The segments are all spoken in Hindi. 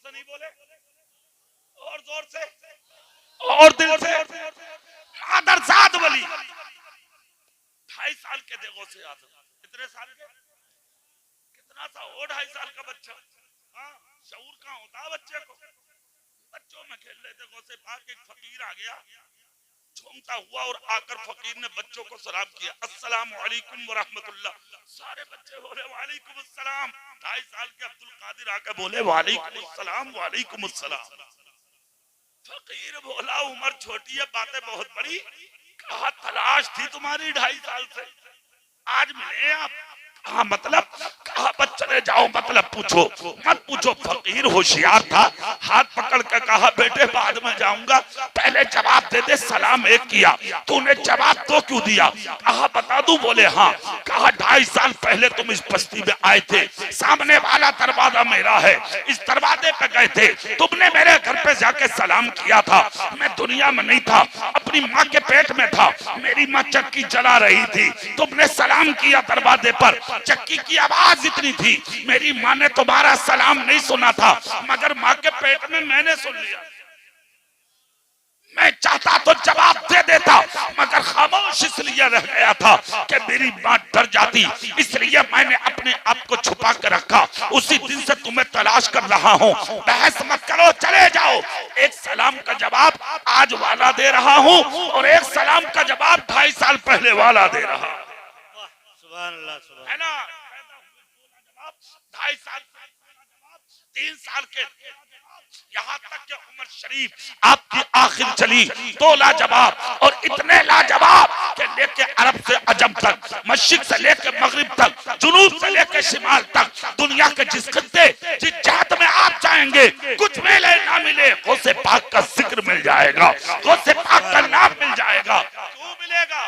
से नहीं बोले, और जोर से और दिल से। मादरजाद वली 2.5 साल के देखो से आदम, कितने साल के, कितना सा हो 2.5 साल का बच्चा। हाँ, शऊर कहाँ होता है बच्चे को। बच्चों में खेल रहे थे, गौसे पाक एक फकीर आ गया, झूमता हुआ, और आकर फकीर ने बच्चों को सलाम किया, अस्सलाम वालेकुम व रहमतुल्लाह। सारे बच्चे बोले वालेकुम अस्सलाम। 2.5 साल के अब्दुल कादिर आकर बोले वालेकुम अस्सलाम वालेकुम अस्सलाम। फकीर बोला उम्र छोटी है, बातें बहुत बड़ी। कहा तलाश थी तुम्हारी 2.5 साल से, आज मिले आप। कहा मतलब, कहा बस चले जाओ, मतलब पूछो मत पूछो। फकीर होशियार था, हाथ पकड़ के कहा बेटे बाद में जाऊंगा, पहले जवाब दे दे। सलाम एक किया, तूने जवाब तो क्यों दिया? कहा बता दूं? बोले हाँ। कहा 2.5 साल पहले तुम इस बस्ती में आए थे, सामने वाला दरवाजा मेरा है, इस दरवाजे पे गए थे, तुमने मेरे घर पे जाके सलाम किया था। मैं दुनिया में नहीं था, अपनी माँ के पेट में था, मेरी माँ चक्की जला रही थी, तुमने सलाम किया दरवाजे पर, चक्की की आवाज इतनी थी, मेरी माँ ने तुम्हारा सलाम नहीं सुना था, मगर माँ के पेट में मैंने सुन लिया। मैं चाहता तो जवाब दे देता, मगर खामोश इसलिए रह गया था कि मेरी माँ डर जाती, इसलिए मैंने अपने आप को छुपा कर रखा। उसी दिन से तुम्हें तलाश कर रहा हूँ, बहस मत करो, चले जाओ। एक सलाम का जवाब आज वाला दे रहा हूँ, और एक सलाम का जवाब 2.5 साल पहले वाला दे रहा है ना। 2.5 साल, 3 साल के, यहाँ तक कि उमर शरीफ आपकी आखिर चली तो लाजवाब, और इतने लाजवाब कि लेके अरब से अजम तक, मशरिक से लेके मगरिब तक, जुनूब से लेके शिमाल तक, दुनिया के जिस खत्ते जिस जहत में आप जाएंगे, कुछ मिले ना मिले, गौसे पाक का जिक्र मिल जाएगा, गौसे पाक का नाम मिल जाएगा। क्यों मिलेगा,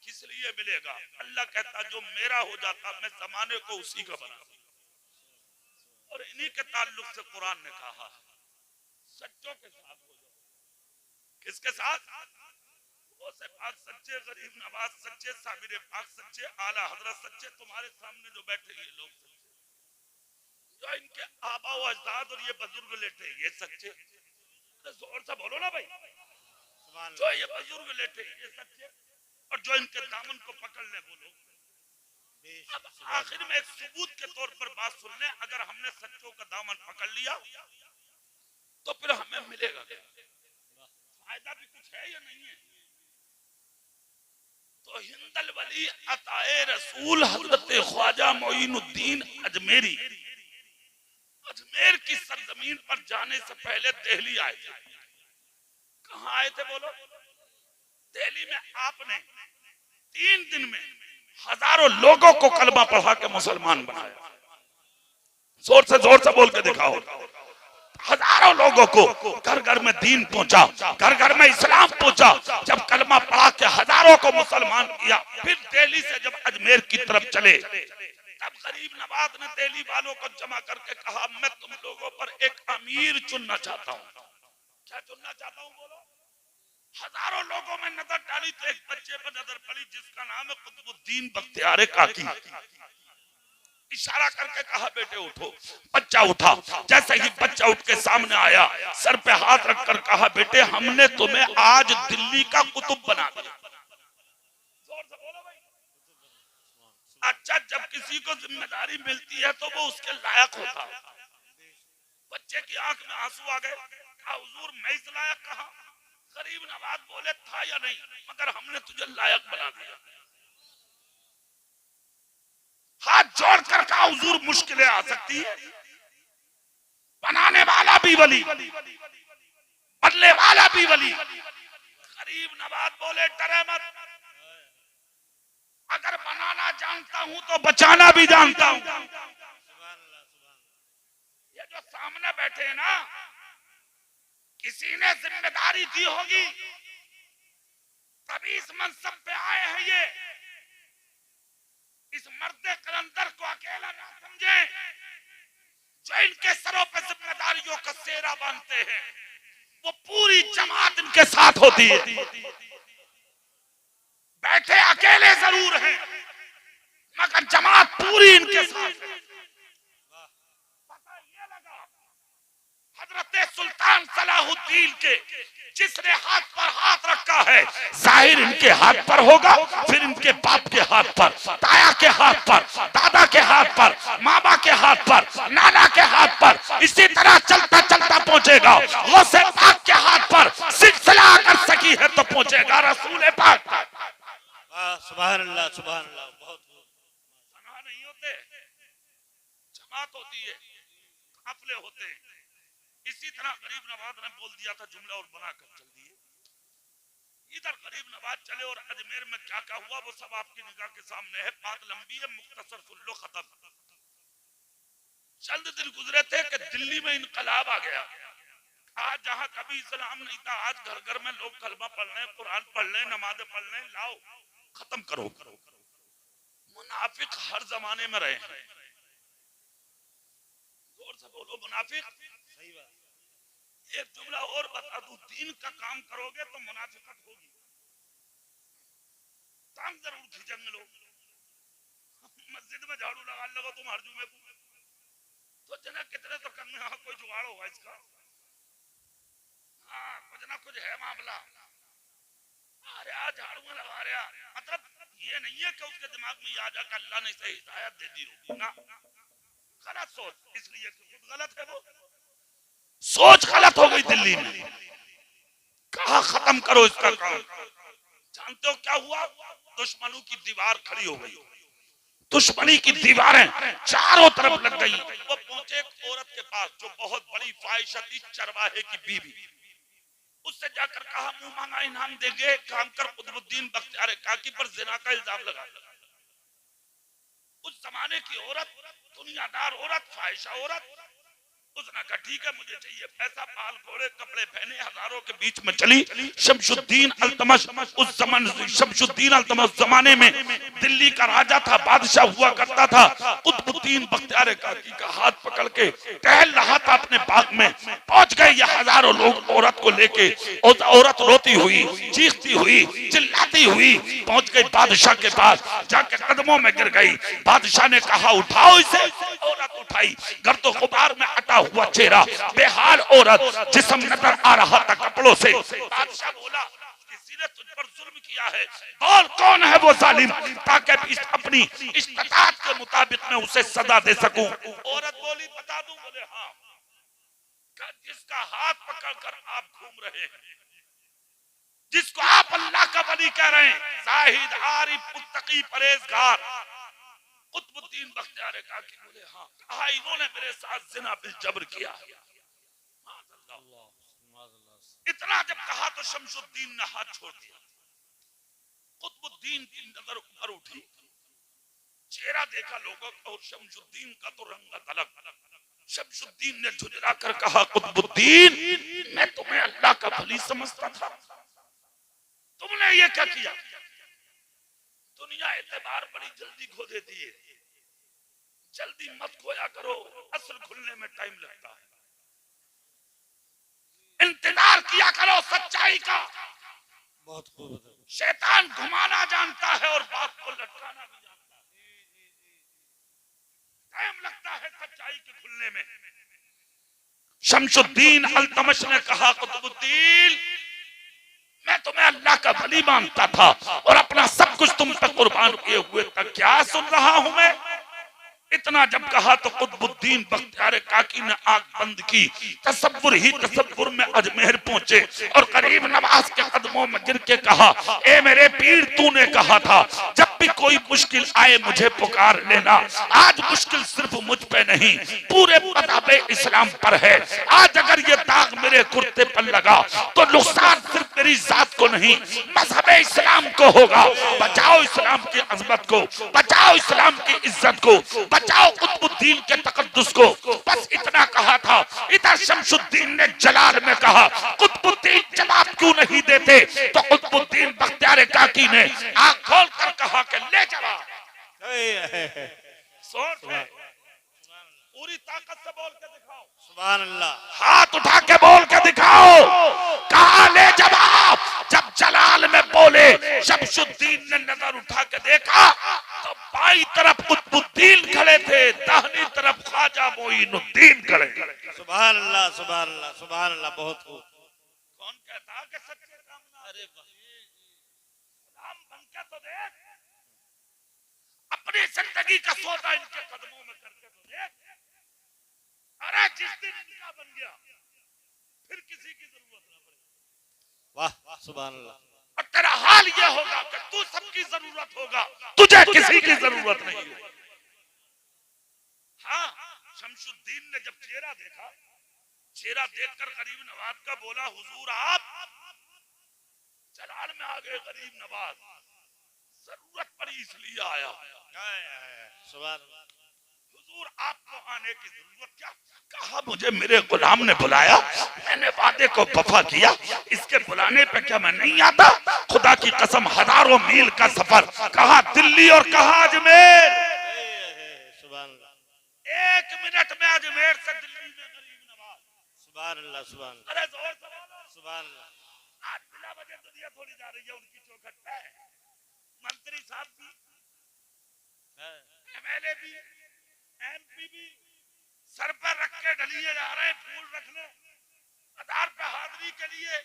किस लिए मिलेगा? अल्लाह कहता जो मेरा हो जाता मैं जमाने को उसी का बना। और इन्हीं के ताल्लुक से कुरान ने कहा सच्चों के साथ हो जाओ। किसके साथ? वो से पाक सच्चे, गरीब नवाज सच्चे, साबिर पाक सच्चे, आला हजरत सच्चे, तुम्हारे सामने जो बैठे ये लोग सच्चे, जो इनके आबा व अजदाद और ये बुजुर्ग लेटे ये सच्चे। जोर से बोलो ना भाई, जो ये बुजुर्ग लेटे ये सच्चे, और जो इनके दामन को पकड़ ले वो लोग। अब आखिर में एक सबूत के तौर पर बात सुन ले, अगर हमने सच्चों का दामन पकड़ लिया तो फिर हमें मिलेगा क्या? फायदा भी कुछ है या नहीं है? तो हिंदल वली अताए रसूल हजरत ख्वाजा मोइनुद्दीन अजमेरी अजमेर की सरजमीन पर जाने से पहले दिल्ली आए थे। कहाँ आए थे बोलो? दिल्ली में आपने 3 दिन में हजारों लोगों को कलमा पढ़ा के मुसलमान बनाया। जोर से बोल के दिखाओ। हजारों लोगों को घर घर में दीन पहुंचा, घर घर में इस्लाम पहुंचा। जब कलमा पढ़ा के हजारों को मुसलमान किया, फिर दिल्ली से जब अजमेर की तरफ चले, तब गरीब नवाज ने दिल्ली वालों को जमा करके कहा मैं तुम लोगों पर एक अमीर चुनना चाहता हूँ। क्या चुनना चाहता हूँ बोलो? हजारों लोगों में नजर डाली तो एक बच्चे पर नजर पड़ी जिसका नाम है कुतुबुद्दीन बख्तियार काकी। इशारा करके कहा बेटे उठो। बच्चा उठा, जैसे ही बच्चा उठ के सामने आया, सर पे हाथ रखकर कहा बेटे हमने तुम्हें आज दिल्ली का कुतुब बना दिया। जोर से बोलो भाई। अच्छा, जब किसी को जिम्मेदारी मिलती है तो वो उसके लायक होता है। बच्चे की आंख में आंसू आ गए। कहा हुजूर मैं इस लायक कहा? गरीब नवाज बोले था या नहीं, मगर हमने तुझे लायक बना दिया। हाथ जोड़कर कहा हुजूर मुश्किलें आ सकती है, बनाने वाला भी वली, बदले वाला भी वली। गरीब नवाज बोले डरे मत, अगर बनाना जानता हूं तो बचाना भी जानता हूं। ये जो सामने बैठे हैं ना, किसी ने जिम्मेदारी दी होगी तभी इस मनसब पे आए हैं। ये इस मर्दे कलंदर को अकेला ना समझे, जो इनके सरों पे जिम्मेदारियों का सेरा बांधते हैं, वो पूरी जमात इनके साथ होती है। बैठे अकेले जरूर हैं, मगर जमात पूरी इनके साथ है। पता ये लगा सलाहुद्दीन के जिसने हाथ पर हाथ रखा है, जाहिर इनके हाथ पर होगा, फिर इनके बाप के हाथ पर, ताया के हाथ पर, दादा के हाथ पर, मामा के हाथ पर, नाना के हाथ पर, इसी तरह चलता चलता पहुंचेगा गौसे पाक के हाथ पर। सिलसिला अगर सकी है तो पहुंचेगा रसूल पाक तक। सुभान अल्लाह, सुभान अल्लाह। बहुत सना नहीं होते, जमात होती है, काफले होते हैं। इसी तरह गरीब नवाज ने बोल दिया था जुमला और बनाकर चल दिए। इधर गरीब नवाज चले और अजमेर में क्या क्या हुआ वो सब आपकी निगाह के सामने है। बात लंबी है, मुख्तसर सुन लो, खत्म। चंद दिन गुजरे थे कि दिल्ली में इनकलाब आ गया। आज जहां कभी इस्लाम नहीं था, आज घर घर में लोग कलमा पढ़ रहे हैं, कुरान पढ़ रहे हैं, नमाज़ें पढ़ रहे हैं। लाओ खत्म करो। मुनाफिक हर जमाने में रहे हैं। जोर से बोलो मुनाफिक। सही बात। एक जुमला और बता दूं, दीन का काम करोगे तो मुनाफिकत होगी। टांग जरूर खींचेंगे लोग। मस्जिद में झाड़ू लगा लगो तुम हर जुमे को, तो जना कितने तो करने, हाँ कोई जुगाड़ होगा इसका। हाँ कुछ ना कुछ है मामला। अरे आज झाड़ू में लगा रहा, मतलब ये नहीं है कि उसके दिमाग में ये आ जाए कि अल्लाह ने इसे हिदायत दे दी होगी ना। गलत सोच, इसलिए खुद गलत है वो। सोच गलत हो गई दिल्ली में। कहा खत्म करो इसका काम। जानते हो क्या हुआ? दुश्मनों की दीवार खड़ी हो गई। दुश्मनी की दीवारें चारों तरफ लग गई। वो पहुंचे एक औरत के पास जो बहुत बड़ी फाहिशा थी, चरवाहे की बीवी। उससे जाकर कहा मुंह मांगा इनाम देंगे, काम कर कुतुबुद्दीन बख्तियार काकी पर जिना का इल्जाम लगा। उस जमाने की औरत, दुनियादार औरत, फाहिशा औरत, उसने कहा ठीक है मुझे चाहिए पैसा, पाल घोड़े कपड़े पहने हजारों के बीच में चली। शमशुद्दीन अल्तमश उस शमशुद्दीन अल्तमश जमाने में दिल्ली का राजा था, बादशाह हुआ करता था। कुतुबुद्दीन बख्तियार काकी का हाथ पकड़ के टहल रहा था अपने बाग में। पहुंच गए ये हजारों लोग औरत को लेके। औरत रोती हुई, चीखती हुई, चिल्लाती हुई पहुंच गई बादशाह के पास, जाके कदमों में गिर गई। बादशाह ने कहा उठाओ इसे। औरत उठाई, गर्दो गुबार में अटा हुआ चेहरा, बेहाल औरत, जिस्म नजर आ रहा था कपड़ों से। बादशाह बोला किसी ने तुझ पर जुल्म किया है, बोल कौन है वो जालिम, ताकि अपनी इस्तिताअत के मुताबिक मैं उसे सजा दे सकूं। औरत बोली बता दूं? बोले हाँ। जिसका हाथ पकड़कर आप घूम रहे हैं, जिसको आप अल्लाह का वली कह रहे हैं, जाहिद आरिफ मुत्तकी परहेजगार कुतुबुद्दीन बख्तियार काकी। बोले हाँ। कहा इन्होंने मेरे साथ जिना बिल जबर किया। इतना जब कहा तो शमशुद्दीन ने हाथ छोड़ दिया। कुतुबुद्दीन की नजर ऊपर उठी, चेहरा देखा लोगों का, और शमशुद्दीन का तो रंग अलग। शमशुद्दीन ने झुंझला कर कहा कुतुबुद्दीन मैं तुम्हें अल्लाह का वली समझता था, तुमने ये क्या किया? दुनिया एतबार बड़ी जल्दी खो देती है, जल्दी मत खोया करो, असल खुलने में टाइम लगता है। इंतजार किया करो सच्चाई का। बहुत खूब। शैतान घुमाना जानता है और बात को लटकाना भी जानता है। टाइम लगता है सच्चाई के खुलने में। शमशुद्दीन अल्तमश ने कहा कुतुबुद्दीन मैं तुम्हें अल्लाह का वली मानता था और अपना सब कुछ तुम पर कुर्बान किए हुए तक क्या सुन रहा हूं मैं? इतना जब कहा तो कुतुबुद्दीन बख्तियार काकी ने आंख बंद की। तसव्वुर ही तसव्वुर में अजमेर पहुंचे और गरीब नवाज के कदमों में गिर के कहा ए मेरे पीर, तूने कहा था जब भी कोई मुश्किल आए मुझे पुकार लेना। आज मुश्किल सिर्फ मुझ पे नहीं पूरे पताबे इस्लाम पर है। आज अगर ये दाग मेरे कुर्ते पर लगा तो नुकसान सिर्फ मेरी जात को नहीं मजहबे इस्लाम को होगा। बचाओ इस्लाम की अजमत को, बचाओ इस्लाम की इज्जत को, बचाओ कुतुबुद्दीन के तकद्दुस को। बस इतना कहा था। इधर शमशुद्दीन ने जलाल में कहा कुतुबुद्दीन जवाब क्यों नहीं देते? तो कुतुबुद्दीन बख्तियार काकी ने आंख खोल कर कहा कि ले जवाब। पूरी ताकत से बोल के दिखाओ। सुभान अल्लाह। हाथ उठा के बोल के दिखाओ। कहा ले जवाब। जब जलाल में बोले शमशुद्दीन ने नजर उठा के देखा तो बाई तरफ कुतुबुद्दीन खड़े थे, दाहिनी तरफ ख्वाजा मोइनुद्दीन खड़े। सुभान अल्लाह, सुभान अल्लाह, सुभान अल्लाह। बहुत खूब। जिंदगी का सौदा इनके कदमों में करके तो देख। अरे जिस दिन इनका बन गया फिर किसी की जरूरत ना पड़े। वाह सुभान अल्लाह। और तेरा हाल ये होगा कि तू सबकी जरूरत होगा, तुझे किसी की जरूरत नहीं होगी। हाँ, शमशुद्दीन ने जब चेहरा देखा, चेहरा देखकर गरीब नवाज का बोला, हुजूर आप जलाल में आ गए। गरीब नवाज जरूरत पड़ी इसलिए आया। सुभान अल्लाह। हुजूर आपको आने की जरूरत क्या? कहा मुझे मेरे गुलाम ने बुलाया, मैंने वादे को वफा किया, इसके बुलाने पे क्या मैं नहीं आता? खुदा की कसम हजारों मील का सफर, कहा दिल्ली और कहा अजमेर। सुभान अल्लाह। 1 मिनट में अजमेर से दिल्ली में गरीब नवाज। सुभान अल्लाह सुभान अल्लाह। अरे जोर से बोलो सुभान अल्लाह। आज बिला वजह दुनिया थोड़ी जा रही है उनकी चौखट पे। मंत्री साहब भी, एमएलए भी, एमपी भी सर पर रख के ढलिए जा रहे हैं फूल रखने आधार पे हाजिरी के लिए।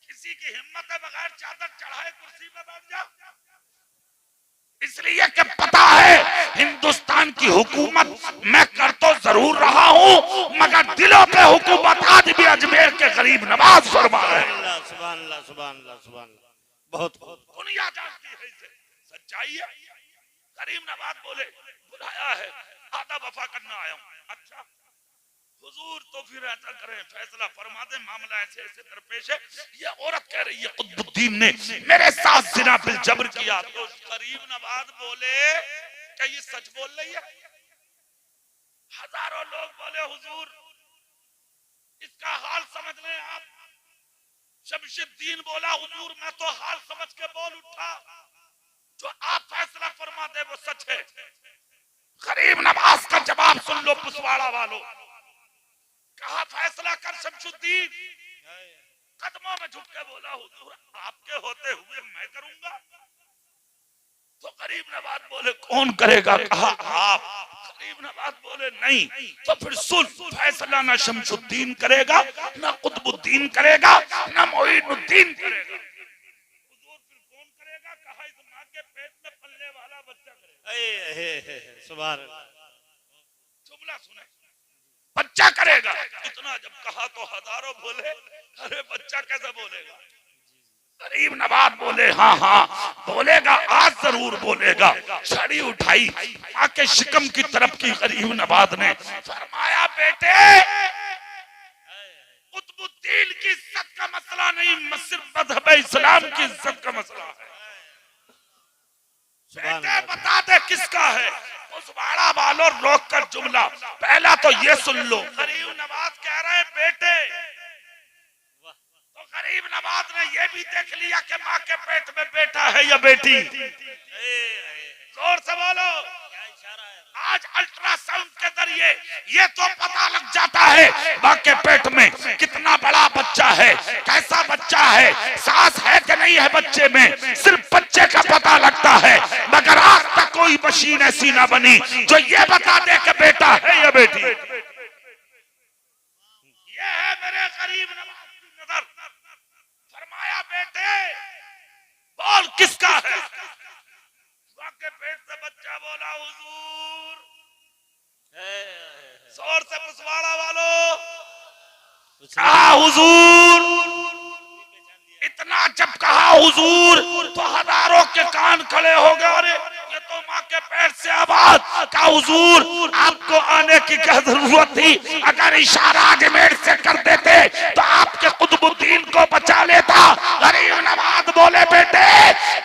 किसी की हिम्मत है बगैर चादर चढ़ाए कुर्सी पे बैठ जा? इसलिए कि पता है हिंदुस्तान की हुकूमत मैं कर तो जरूर रहा हूँ, मगर दिलों पे हुकूमत आज भी अजमेर के गरीब नवाज फरमा है। सुभान अल्लाह सुभान अल्लाह सुभान अल्लाह। बहुत बहुत दुनिया जानती है इसे, सच्चाई है। गरीब नवाज बोले बुलाया है, आधा वफा करना आया हूँ। अच्छा हुजूर तो फिर ऐसा करें, फैसला फरमा दे, मामला ऐसे ऐसे दरपेश है। ये औरत कह रही है कुतुबुद्दीन ने मेरे साथ जिना बिल जबर किया। तो गरीब नवाज बोले क्या ये सच बोल रही है? हजारों लोग बोले हुजूर इसका हाल समझ लें आप। शमशुद्दीन बोला हुजूर मैं तो हाल समझ के बोल उठा, जो आप फैसला फरमा दे वो सच है। गरीब नवाज का जवाब सुन लो पुसवाड़ा वालों। कहा फैसला कर शमशुद्दीन। कदमों में झुक के बोला हुजूर आपके होते हुए मैं करूंगा। तो गरीब नवाज बोले कौन करेगा? कहा आप। गरीब नवाज बोले नहीं। तो फिर सुन, फैसला ना शमशुद्दीन करेगा, ना कुतुबुद्दीन करेगा, ना मोइनुद्दीन करेगा। हुजूर फिर कौन करेगा? कहा इस माँ के पेट में पलने वाला बच्चा करेगा। सुभान अल्लाह। जुमला सुने, बच्चा करेगा। इतना जब कहा तो हजारों बोले अरे बच्चा कैसे बोलेगा? गरीब नवाज बोले हाँ हाँ बोलेगा, आज जरूर बोलेगा। छड़ी उठाई, माँ के शिकम की तरफ की गरीब नवाज ने फरमाया बेटे कुतुबुद्दीन की इज्जत का मसला नहीं, सिर्फ मजहब इस्लाम की इज्जत का मसला है। बेटे बता दे किसका है? पुसवाड़ा वालों रोक कर जुमला पहला तो ये सुन लो। गरीब नवाज कह रहे हैं बेटे, तो गरीब नवाज ने ये भी देख लिया कि माँ के पेट में बेटा है या बेटी। जोर से बोलो। आज अल्ट्रासाउंड के जरिए ये तो पता लग जाता है माँ के पेट में कितना बड़ा बच्चा है, कैसा बच्चा है, सांस है कि नहीं है बच्चे में, सिर्फ बच्चे का पता लगता है। मगर आज तक कोई मशीन ऐसी ना बनी जो ये बता दे कि बेटा है या बेटी। ये है मेरे गरीब नवाज की नजर। फरमाया बेटे बोल किसका है? माँ के पेट से बच्चा बोला हुजूर। जोर से पुसवाड़ा वालों कहा हुजूर। इतना जब कहा हुजूर तो हजारों के कान खड़े हो गए। अरे ये तो माँ के पेट से आवाज का हुजूर आपको आने की क्या जरूरत थी? अगर इशारा अजमेर से कर देते तो आपके कुतुबुद्दीन को बचा लेता। गरीब नवाज बोले बेटे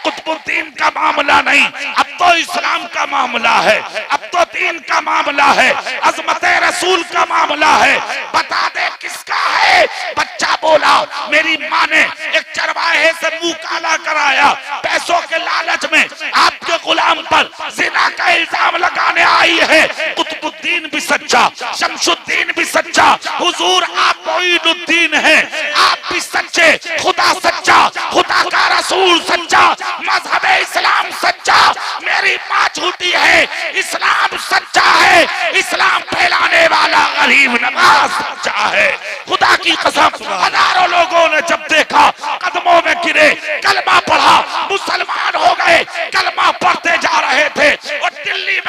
कुतुबुद्दीन का मामला नहीं, अब तो इस्लाम का मामला है, अब तो दीन का मामला है, अजमत रसूल का मामला है। बता दे किसका है? बच्चा बोला मेरी माँ ने एक चरवाहे से मुंह काला कराया, पैसों के लालच में आपके गुलाम पर जिना का इल्जाम लगाने आई है। कुतुबुद्दीन भी सच्चा, शमशुद्दीन भी सच्चा, हुजूर आप मोइनुद्दीन हैं, आप भी सच्चे, खुदा सच्चा, खुदा का रसूल सच्चा, मजहब इस्लाम सच्चा, मेरी माँ झूठी है, इस्लाम सच्चा है, इस्लाम फैलाने वाला गरीब नवाज सच्चा है। खुदा की कसम हजारों लोगों ने जब देखा कदमों में गिरे, कलमा पढ़ा, मुसलमान हो गए, कलमा पढ़ते जा रहे थे और दिल्ली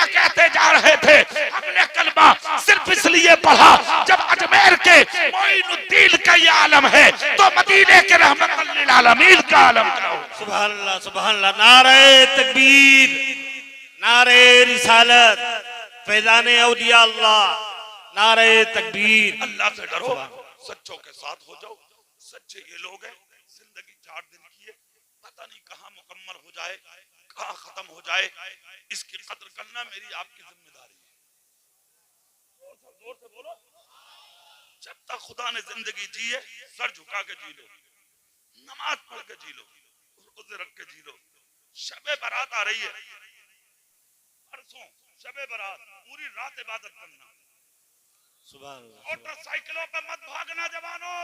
मील का आलम का हो। सुभान अल्लाह, सुभान अल्लाह। नारे तकबीर, नारे रिसालत, फैजाने औलिया अल्लाह, नारे तकबीर। अल्लाह से डरो, सच्चों के साथ हो जाओ। सच्चे ये लोग हैं, जिंदगी 4 दिन की है, पता नहीं कहाँ मुकम्मल हो जाए, कहाँ खत्म हो जाए। इसकी कद्र करना मेरी आपकी जिम्मेदारी है। जोर से बोलो। जब तक खुदा ने जिंदगी जी है, सर झुका के जी लो, नमाज पढ़ के जी लो, रोजे रख के जी लो। शबे बारात आ रही है, परसों शबे बारात, पूरी रात इबादत करना। सुभान अल्लाह। मोटरसाइकिलों पे मत भागना जवानों,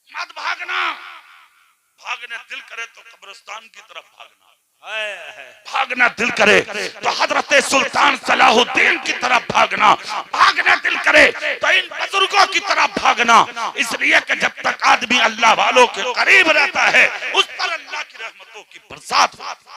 मत भागना। भागने दिल करे तो कब्रिस्तान की तरफ भागना, भागना दिल करे तो हजरत सुल्तान सलाहुद्दीन की तरफ भागना, भागना दिल करे तो इन बुजुर्गों की तरफ भागना। इसलिए कि जब तक आदमी अल्लाह वालों के करीब रहता है, उस पर अल्लाह की रहमतों की बरसात होती है।